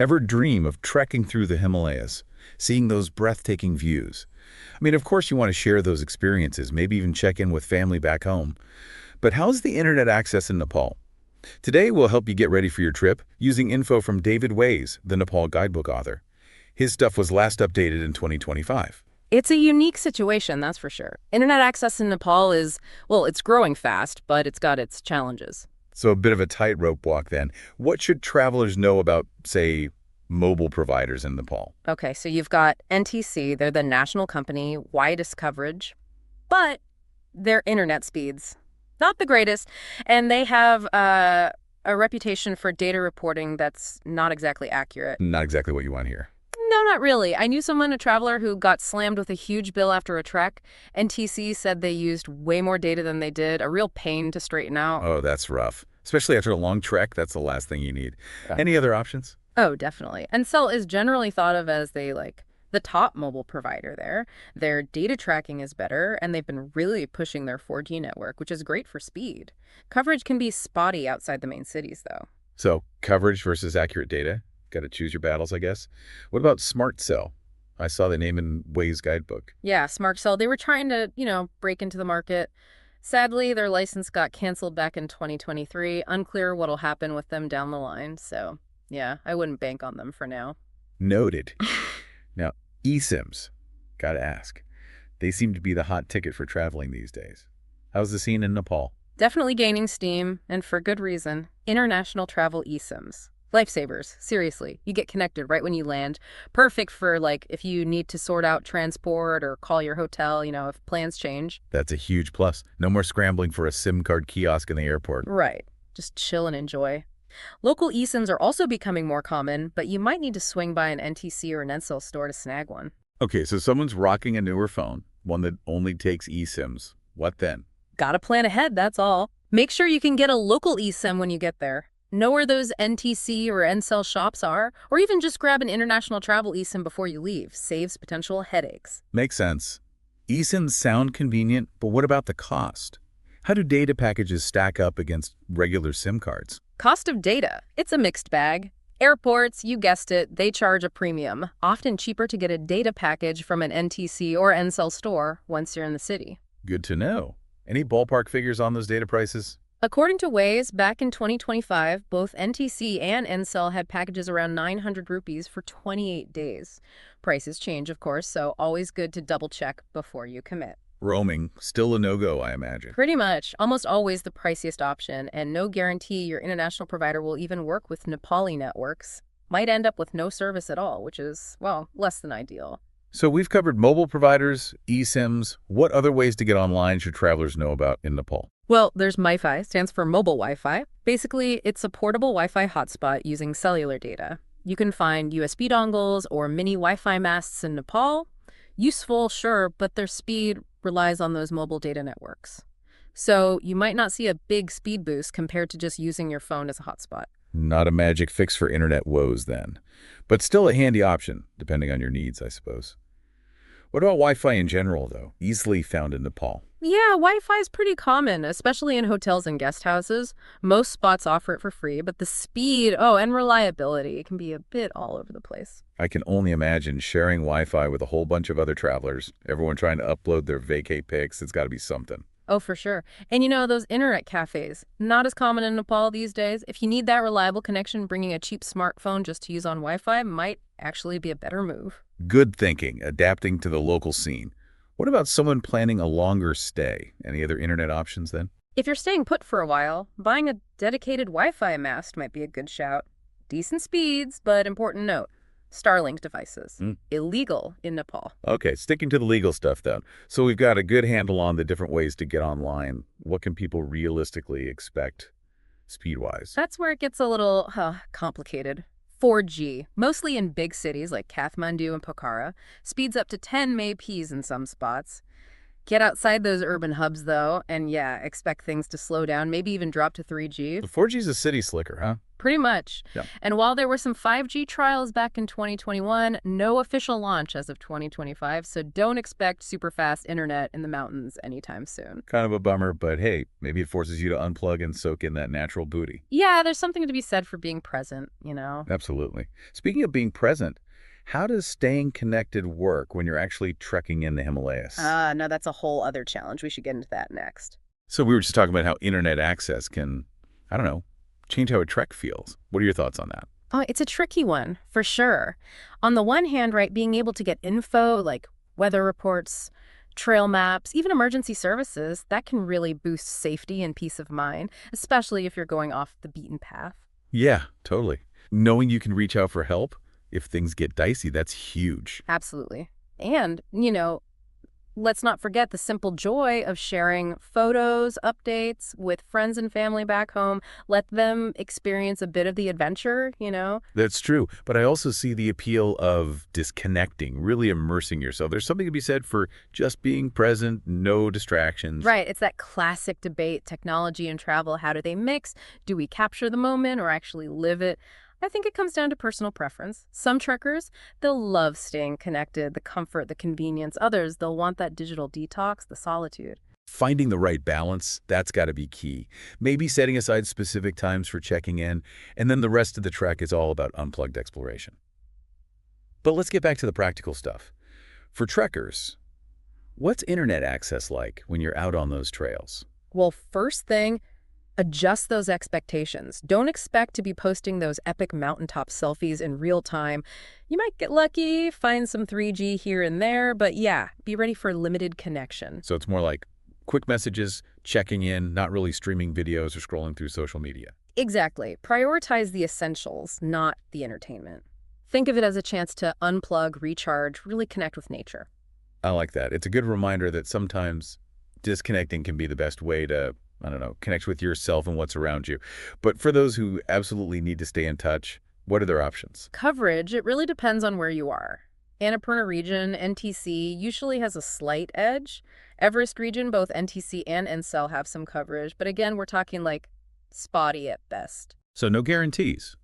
Ever dream of trekking through the Himalayas, seeing those breathtaking views? I mean, of course you want to share those experiences, maybe even check in with family back home. But how's the internet access in Nepal? Today we'll help you get ready for your trip using info from David Ways, the Nepal guidebook author. His stuff was last updated in 2025. It's a unique situation, that's for sure. Internet access in Nepal is, well, it's growing fast, but it's got its challenges. So a bit of a tightrope walk then. What should travelers know about, say, mobile providers in Nepal? Okay, so you've got NTC, they're the national company, widest coverage, but their internet speeds, not the greatest, and they have a reputation for data reporting that's not exactly accurate. Not exactly what you want here. No, not really. I knew someone, a traveler, who got slammed with a huge bill after a trek. NTC said they used way more data than they did, a real pain to straighten out. Oh, that's rough. Especially after a long trek, that's the last thing you need. Yeah. Any other options? Oh, definitely. Encel is generally thought of as the top mobile provider there. Their data tracking is better, and they've been really pushing their 4G network, which is great for speed. Coverage can be spotty outside the main cities, though. So, coverage versus accurate data. Got to choose your battles, I guess. What about Smart Cell? I saw the name in Ways guidebook. Yeah, SmartCell, they were trying to, break into the market. Sadly, their license got canceled back in 2023. Unclear what'll happen with them down the line. So, yeah, I wouldn't bank on them for now. Noted. Now, eSIMs. Got to ask. They seem to be the hot ticket for traveling these days. How's the scene in Nepal? Definitely gaining steam, and for good reason. International travel eSIMs. Lifesavers, seriously. You get connected right when you land. Perfect for, if you need to sort out transport or call your hotel, if plans change. That's a huge plus. No more scrambling for a SIM card kiosk in the airport. Right. Just chill and enjoy. Local eSIMs are also becoming more common, but you might need to swing by an NTC or an Encel store to snag one. Okay, so someone's rocking a newer phone, one that only takes eSIMs. What then? Gotta plan ahead, that's all. Make sure you can get a local eSIM when you get there. Know where those NTC or Encel shops are, or even just grab an international travel eSIM before you leave. Saves potential headaches. Makes sense. eSIMs sound convenient, but what about the cost? How do data packages stack up against regular SIM cards? Cost of data. It's a mixed bag. Airports, you guessed it, they charge a premium. Often cheaper to get a data package from an NTC or Encel store once you're in the city. Good to know. Any ballpark figures on those data prices? According to Ways, back in 2025, both NTC and Encel had packages around 900 rupees for 28 days. Prices change, of course, so always good to double check before you commit. Roaming, still a no-go, I imagine. Pretty much, almost always the priciest option, and no guarantee your international provider will even work with Nepali networks. Might end up with no service at all, which is, well, less than ideal. So we've covered mobile providers, eSIMs. What other ways to get online should travelers know about in Nepal? Well, there's MiFi, stands for mobile Wi-Fi. Basically, it's a portable Wi-Fi hotspot using cellular data. You can find USB dongles or mini Wi-Fi masts in Nepal. Useful, sure, but their speed relies on those mobile data networks. So you might not see a big speed boost compared to just using your phone as a hotspot. Not a magic fix for internet woes then, but still a handy option, depending on your needs, I suppose. What about Wi-Fi in general, though? Easily found in Nepal. Yeah, Wi-Fi is pretty common, especially in hotels and guest houses. Most spots offer it for free, but the speed, and reliability can be a bit all over the place. I can only imagine sharing Wi-Fi with a whole bunch of other travelers, everyone trying to upload their vacay pics. It's got to be something. Oh, for sure. And those internet cafes, not as common in Nepal these days. If you need that reliable connection, bringing a cheap smartphone just to use on Wi-Fi might actually be a better move. Good thinking, adapting to the local scene. What about someone planning a longer stay? Any other internet options then? If you're staying put for a while, buying a dedicated Wi-Fi mast might be a good shout. Decent speeds, but important note. Starlink devices. Illegal in Nepal. Okay, sticking to the legal stuff then. So we've got a good handle on the different ways to get online. What can people realistically expect speed-wise? That's where it gets a little complicated. 4G, mostly in big cities like Kathmandu and Pokhara, speeds up to 10 Mbps in some spots. Get outside those urban hubs, though, and yeah, expect things to slow down, maybe even drop to 3G. The 4G is a city slicker, huh? Pretty much. Yeah. And while there were some 5G trials back in 2021, no official launch as of 2025, so don't expect super fast internet in the mountains anytime soon. Kind of a bummer, but hey, maybe it forces you to unplug and soak in that natural booty. Yeah, there's something to be said for being present. Absolutely. Speaking of being present, how does staying connected work when you're actually trekking in the Himalayas? No, that's a whole other challenge. We should get into that next. So we were just talking about how internet access can, I don't know, change how a trek feels. What are your thoughts on that? Oh, it's a tricky one, for sure. On the one hand, right, being able to get info like weather reports, trail maps, even emergency services, that can really boost safety and peace of mind, especially if you're going off the beaten path. Yeah, totally. Knowing you can reach out for help if things get dicey, that's huge. Absolutely. And let's not forget the simple joy of sharing photos, updates with friends and family back home. Let them experience a bit of the adventure. That's true. But I also see the appeal of disconnecting, really immersing yourself. There's something to be said for just being present, no distractions. Right. It's that classic debate, technology and travel. How do they mix? Do we capture the moment or actually live it? I think it comes down to personal preference. Some trekkers, they'll love staying connected, the comfort, the convenience. Others, they'll want that digital detox, the solitude. Finding the right balance, that's got to be key. Maybe setting aside specific times for checking in, and then the rest of the trek is all about unplugged exploration. But let's get back to the practical stuff. For trekkers, what's internet access like when you're out on those trails? Well, first thing, adjust those expectations. Don't expect to be posting those epic mountaintop selfies in real time. You might get lucky, find some 3G here and there, but yeah, be ready for limited connection. So it's more like quick messages, checking in, not really streaming videos or scrolling through social media. Exactly. Prioritize the essentials, not the entertainment. Think of it as a chance to unplug, recharge, really connect with nature. I like that. It's a good reminder that sometimes disconnecting can be the best way to, I don't know, connect with yourself and what's around you. But for those who absolutely need to stay in touch, what are their options? Coverage, it really depends on where you are. Annapurna region, NTC, usually has a slight edge. Everest region, both NTC and NCEL have some coverage, but again, we're talking like spotty at best. So no guarantees.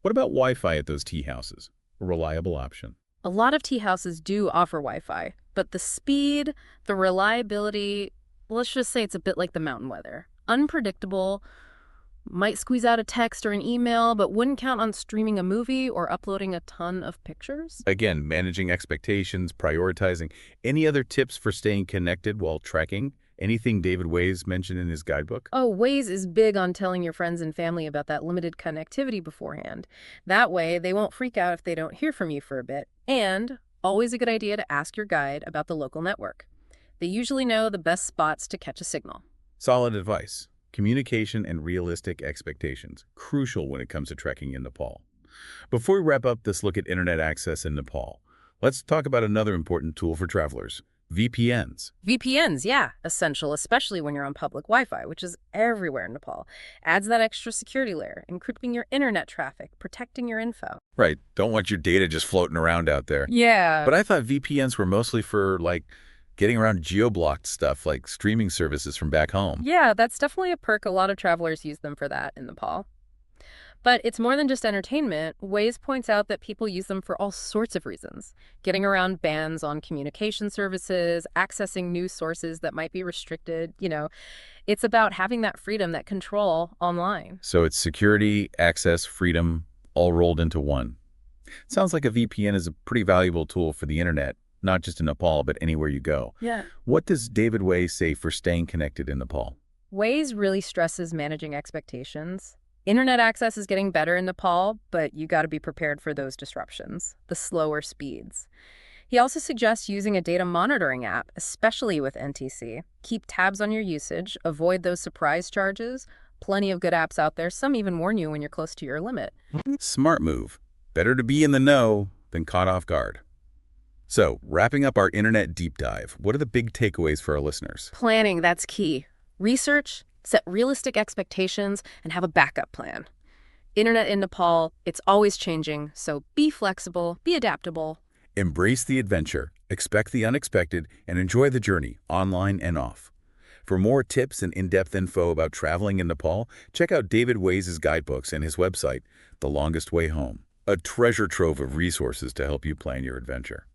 What about Wi-Fi at those tea houses? A reliable option. A lot of tea houses do offer Wi-Fi, but the speed, the reliability, let's just say it's a bit like the mountain weather. Unpredictable, might squeeze out a text or an email, but wouldn't count on streaming a movie or uploading a ton of pictures. Again, managing expectations, prioritizing. Any other tips for staying connected while trekking? Anything David Ways mentioned in his guidebook? Oh, Waze is big on telling your friends and family about that limited connectivity beforehand. That way, they won't freak out if they don't hear from you for a bit. And always a good idea to ask your guide about the local network. They usually know the best spots to catch a signal. Solid advice. Communication and realistic expectations. Crucial when it comes to trekking in Nepal. Before we wrap up this look at internet access in Nepal, let's talk about another important tool for travelers. VPNs. VPNs, yeah, essential, especially when you're on public Wi-Fi, which is everywhere in Nepal. Adds that extra security layer, encrypting your internet traffic, protecting your info. Right. Don't want your data just floating around out there. Yeah. But I thought VPNs were mostly for, like, getting around geo-blocked stuff like streaming services from back home. Yeah, that's definitely a perk. A lot of travelers use them for that in Nepal. But it's more than just entertainment. Waze points out that people use them for all sorts of reasons. Getting around bans on communication services, accessing news sources that might be restricted. It's about having that freedom, that control online. So it's security, access, freedom, all rolled into one. Sounds like a VPN is a pretty valuable tool for the internet, not just in Nepal, but anywhere you go. Yeah. What does David Ways say for staying connected in Nepal? Waze really stresses managing expectations. Internet access is getting better in Nepal, but you got to be prepared for those disruptions, the slower speeds. He also suggests using a data monitoring app, especially with NTC. Keep tabs on your usage, avoid those surprise charges. Plenty of good apps out there. Some even warn you when you're close to your limit. Smart move. Better to be in the know than caught off guard. So, wrapping up our internet deep dive, what are the big takeaways for our listeners? Planning, that's key. Research, set realistic expectations, and have a backup plan. Internet in Nepal, it's always changing, so be flexible, be adaptable. Embrace the adventure, expect the unexpected, and enjoy the journey, online and off. For more tips and in-depth info about traveling in Nepal, check out David Ways' guidebooks and his website, The Longest Way Home, a treasure trove of resources to help you plan your adventure.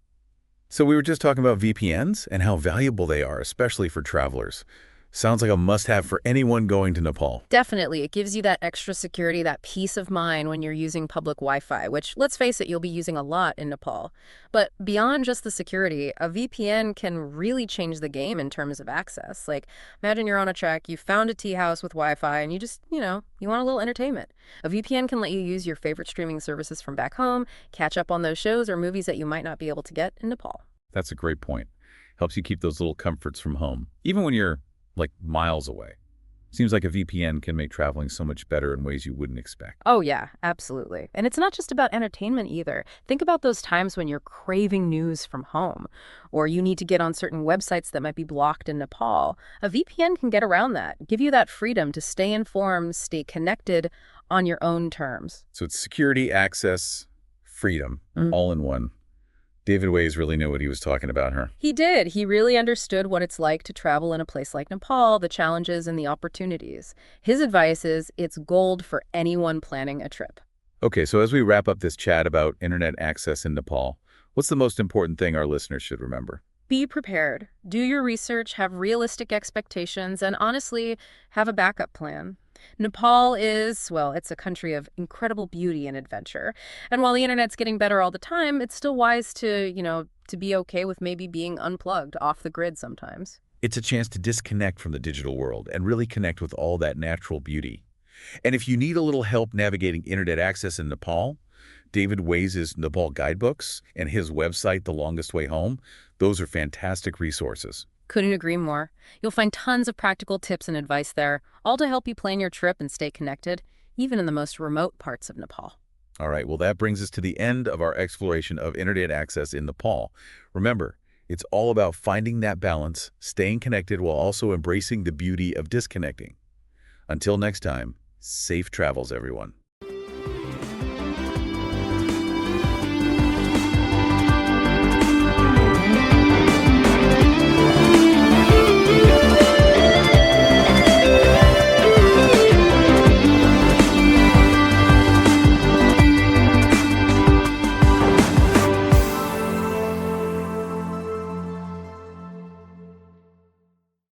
So we were just talking about VPNs and how valuable they are, especially for travelers. Sounds like a must-have for anyone going to Nepal. Definitely, it gives you that extra security, that peace of mind when you're using public Wi-Fi, which, let's face it, you'll be using a lot in Nepal. But beyond just the security, a VPN can really change the game in terms of access. Like, imagine you're on a trek, you found a tea house with Wi-Fi, and you just, you want a little entertainment. A VPN can let you use your favorite streaming services from back home, catch up on those shows or movies that you might not be able to get in Nepal. That's a great point. Helps you keep those little comforts from home, even when you're like miles away. Seems like a VPN can make traveling so much better in ways you wouldn't expect. Oh, yeah, absolutely. And it's not just about entertainment either. Think about those times when you're craving news from home, or you need to get on certain websites that might be blocked in Nepal. A VPN can get around that, give you that freedom to stay informed, stay connected on your own terms. So it's security, access, freedom, Mm. all in one. David Ways really knew what he was talking about, huh? He did. He really understood what it's like to travel in a place like Nepal, the challenges and the opportunities. His advice is it's gold for anyone planning a trip. Okay, so as we wrap up this chat about internet access in Nepal, what's the most important thing our listeners should remember? Be prepared. Do your research, have realistic expectations, and honestly, have a backup plan. Nepal is, well, it's a country of incredible beauty and adventure. And while the internet's getting better all the time, it's still wise to be okay with maybe being unplugged off the grid sometimes. It's a chance to disconnect from the digital world and really connect with all that natural beauty. And if you need a little help navigating internet access in Nepal, David Ways' Nepal guidebooks and his website, The Longest Way Home, those are fantastic resources. Couldn't agree more. You'll find tons of practical tips and advice there, all to help you plan your trip and stay connected, even in the most remote parts of Nepal. All right, well, that brings us to the end of our exploration of internet access in Nepal. Remember, it's all about finding that balance, staying connected while also embracing the beauty of disconnecting. Until next time, safe travels, everyone.